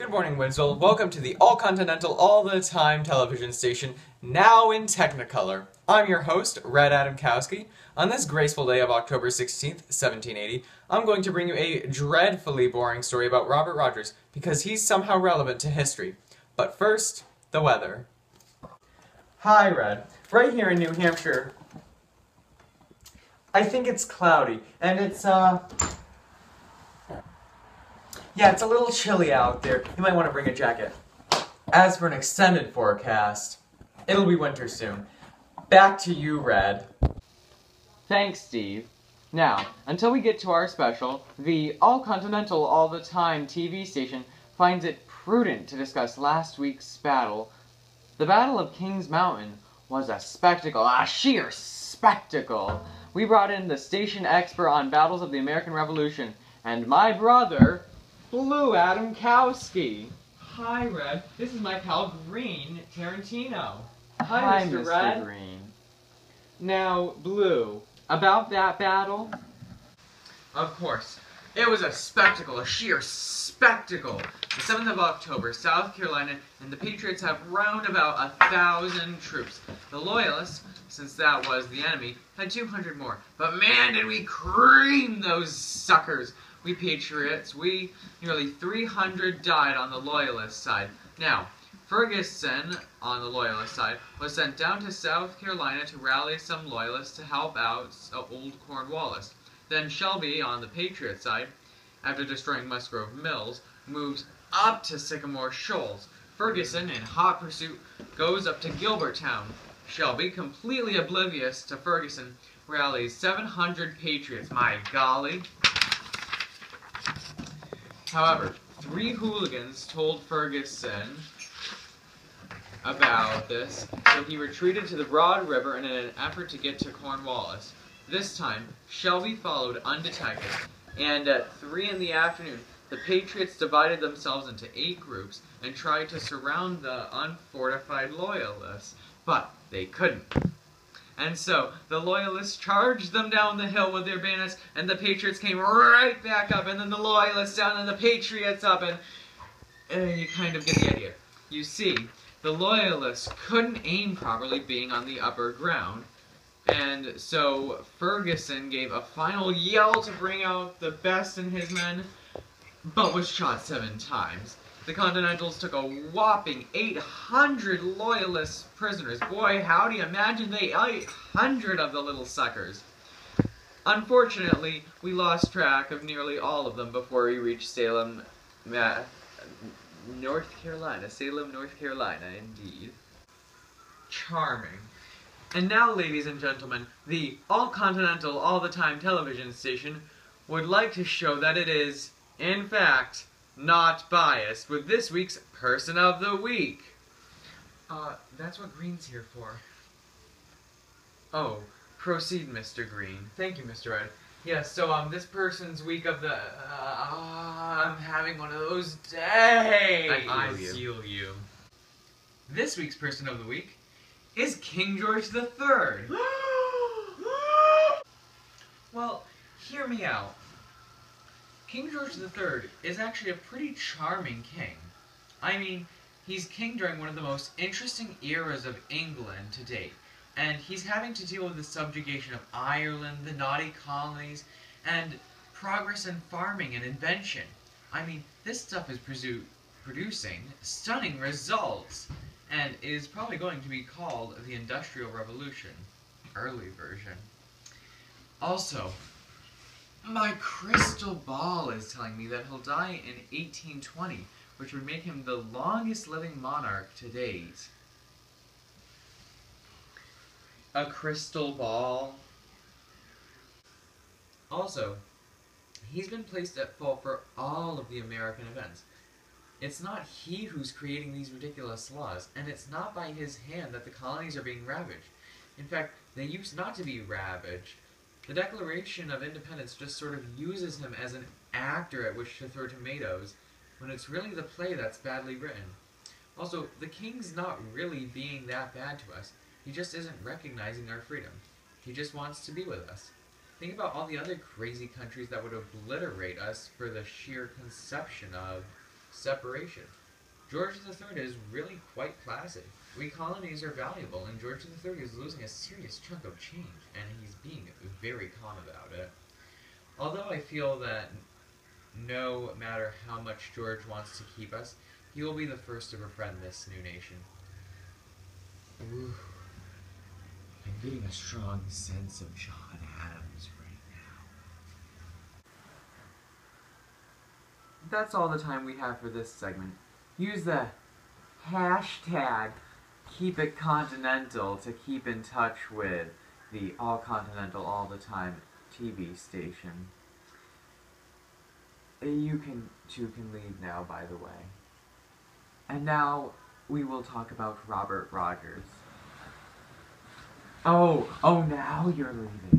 Good morning, Winslow. Welcome to the All Continental All the Time television station, now in Technicolor. I'm your host, Red Adamkowski. On this graceful day of October 16th, 1780, I'm going to bring you a dreadfully boring story about Robert Rogers, because he's somehow relevant to history. But first, the weather. Hi, Red. Right here in New Hampshire, I think it's cloudy, and it's a little chilly out there. You might want to bring a jacket. As for an extended forecast, it'll be winter soon. Back to you, Red. Thanks, Steve. Now, until we get to our special, the All Continental All the Time TV station finds it prudent to discuss last week's battle. The Battle of Kings Mountain was a spectacle, a sheer spectacle. We brought in the station expert on battles of the American Revolution, and my brother, Blue Adamkowski. Hi, Red. This is my pal Green Tarantino. Hi, Mr. Red. Green. Now, Blue, about that battle? Of course. It was a spectacle, a sheer spectacle. The 7th of October, South Carolina and the Patriots have round about 1,000 troops. The Loyalists, since that was the enemy, had 200 more. But man, did we cream those suckers! We Patriots, nearly 300 died on the Loyalist side. Now, Ferguson, on the Loyalist side, was sent down to South Carolina to rally some Loyalists to help out old Cornwallis. Then Shelby, on the Patriot side, after destroying Musgrove Mills, moves up to Sycamore Shoals. Ferguson, in hot pursuit, goes up to Gilberttown. Shelby, completely oblivious to Ferguson, rallies 700 Patriots. My golly. However, 3 hooligans told Ferguson about this, so he retreated to the Broad River in an effort to get to Cornwallis. This time, Shelby followed undetected, and at 3 in the afternoon, the Patriots divided themselves into 8 groups and tried to surround the unfortified Loyalists, but they couldn't. And so, the Loyalists charged them down the hill with their bayonets, and the Patriots came right back up, and then the Loyalists down, and the Patriots up, and you kind of get the idea. You see, the Loyalists couldn't aim properly being on the upper ground, and so Ferguson gave a final yell to bring out the best in his men, but was shot 7 times. The Continentals took a whopping 800 Loyalist prisoners. Boy, howdy, imagine they 800 of the little suckers. Unfortunately, we lost track of nearly all of them before we reached Salem, North Carolina. Salem, North Carolina, indeed. Charming. And now, ladies and gentlemen, the All Continental All the Time television station would like to show that it is, in fact, not biased with this week's Person of the Week. That's what Green's here for. Oh, proceed, Mr. Green. Thank you, Mr. Red. Yes, so, this person's week of the, I'm having one of those days. I feel you. This week's Person of the Week is King George III. Well, hear me out. King George III is actually a pretty charming king. I mean, he's king during one of the most interesting eras of England to date, and he's having to deal with the subjugation of Ireland, the naughty colonies, and progress in farming and invention. I mean, this stuff is producing stunning results, and is probably going to be called the Industrial Revolution, early version. Also, my crystal ball is telling me that he'll die in 1820, which would make him the longest living monarch to date. A crystal ball. Also, he's been placed at fault for all of the American events. It's not he who's creating these ridiculous laws, and it's not by his hand that the colonies are being ravaged. In fact, they used not to be ravaged. The Declaration of Independence just sort of uses him as an actor at which to throw tomatoes, when it's really the play that's badly written. Also, the king's not really being that bad to us. He just isn't recognizing our freedom. He just wants to be with us. Think about all the other crazy countries that would obliterate us for the sheer conception of separation. George III is really quite placid. We colonies are valuable, and George III is losing a serious chunk of change, and he's being very calm about it. Although I feel that no matter how much George wants to keep us, he will be the first to befriend this new nation. Ooh, I'm getting a strong sense of John Adams right now. That's all the time we have for this segment. Use the hashtag #KeepItContinental to keep in touch with the All Continental All the Time TV station. You can leave now, by the way. And now we will talk about Robert Rogers. Oh, now you're leaving.